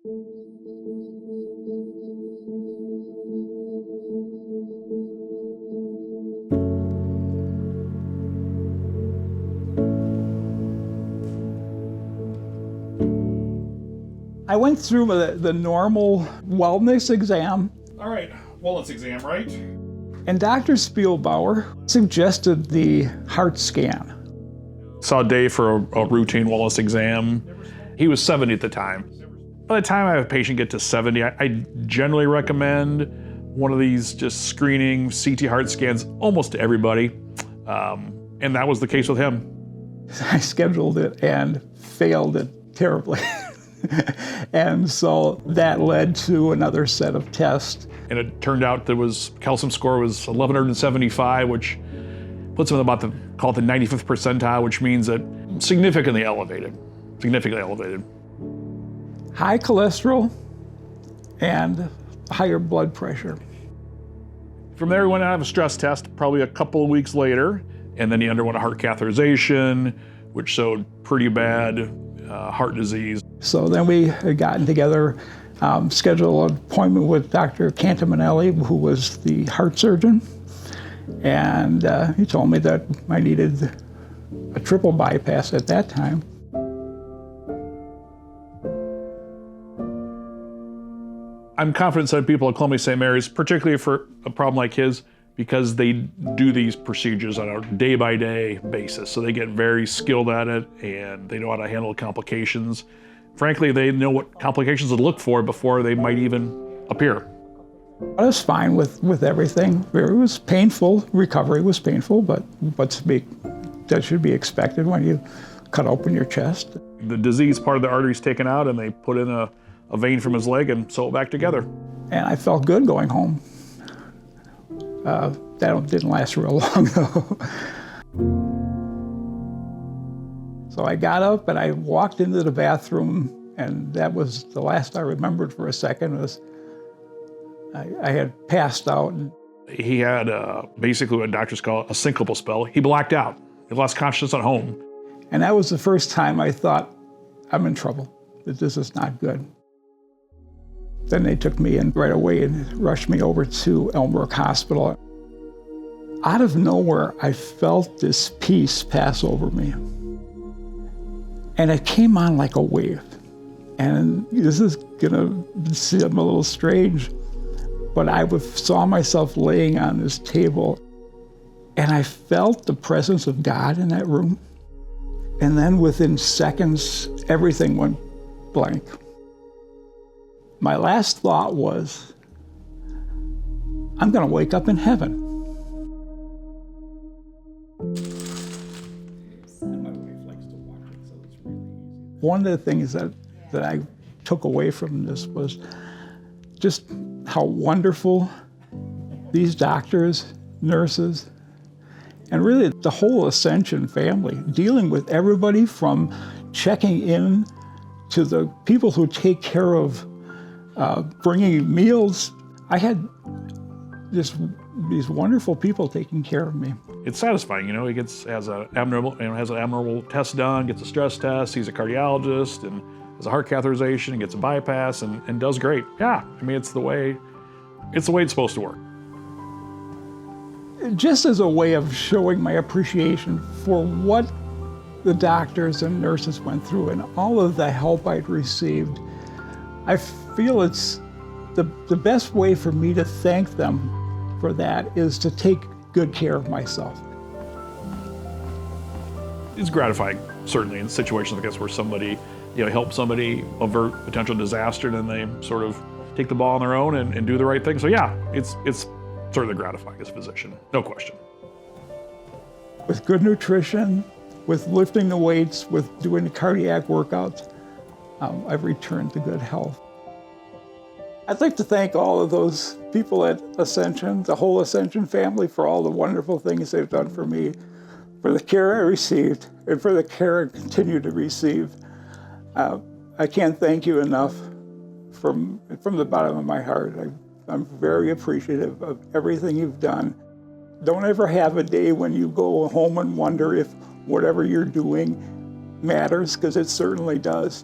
I went through the normal wellness exam. All right, wellness exam, right? And Dr. Spielbauer suggested the heart scan. Saw Dave for a routine wellness exam. He was 70 at the time. By the time I have a patient get to 70, I generally recommend one of these just screening CT heart scans almost to everybody. And that was the case with him. I scheduled it and failed it terribly. And so that led to another set of tests. And it turned out there was, calcium score was 1175, which puts him about call it the 95th percentile, which means that significantly elevated. High cholesterol and higher blood pressure. From there, he went out of a stress test probably a couple of weeks later, and then he underwent a heart catheterization, which showed pretty bad heart disease. So then we had gotten together, scheduled an appointment with Dr. Cantaminelli, who was the heart surgeon, and he told me that I needed a triple bypass at that time. I'm confident that people at Columbia St. Mary's, particularly for a problem like his, because they do these procedures on a day-by-day basis. So they get very skilled at it, and they know how to handle complications. Frankly, they know what complications to look for before they might even appear. I was fine with everything. It was painful. Recovery was painful, but that should be expected when you cut open your chest. The disease part of the artery is taken out, and they put in a vein from his leg and sew it back together. And I felt good going home. That didn't last real long, though. So I got up and I walked into the bathroom, and that was the last I remembered for a second. Was I had passed out. He had basically what doctors call a syncopal spell. He blacked out. He lost consciousness at home. And that was the first time I thought, I'm in trouble, that this is not good. Then they took me in right away and rushed me over to Elmbrook Hospital. Out of nowhere, I felt this peace pass over me. And it came on like a wave. And this is gonna seem a little strange, but I saw myself laying on this table, and I felt the presence of God in that room. And then within seconds, everything went blank. My last thought was, I'm gonna wake up in heaven. One of the things that I took away from this was just how wonderful these doctors, nurses, and really the whole Ascension family, dealing with everybody from checking in to the people who take care of bringing meals. I had these wonderful people taking care of me. It's satisfying, you know. He has an abnormal test done, gets a stress test, sees a cardiologist, and has a heart catheterization, and gets a bypass, and does great. Yeah, I mean, it's the way it's supposed to work. Just as a way of showing my appreciation for what the doctors and nurses went through and all of the help I'd received, I feel it's the best way for me to thank them for that is to take good care of myself. It's gratifying, certainly, in situations like this where somebody, helps somebody avert potential disaster, and then they sort of take the ball on their own and do the right thing. So yeah, it's certainly gratifying as a physician, no question. With good nutrition, with lifting the weights, with doing the cardiac workouts, I've returned to good health. I'd like to thank all of those people at Ascension, the whole Ascension family, for all the wonderful things they've done for me, for the care I received, and for the care I continue to receive. I can't thank you enough from the bottom of my heart. I'm very appreciative of everything you've done. Don't ever have a day when you go home and wonder if whatever you're doing matters, because it certainly does.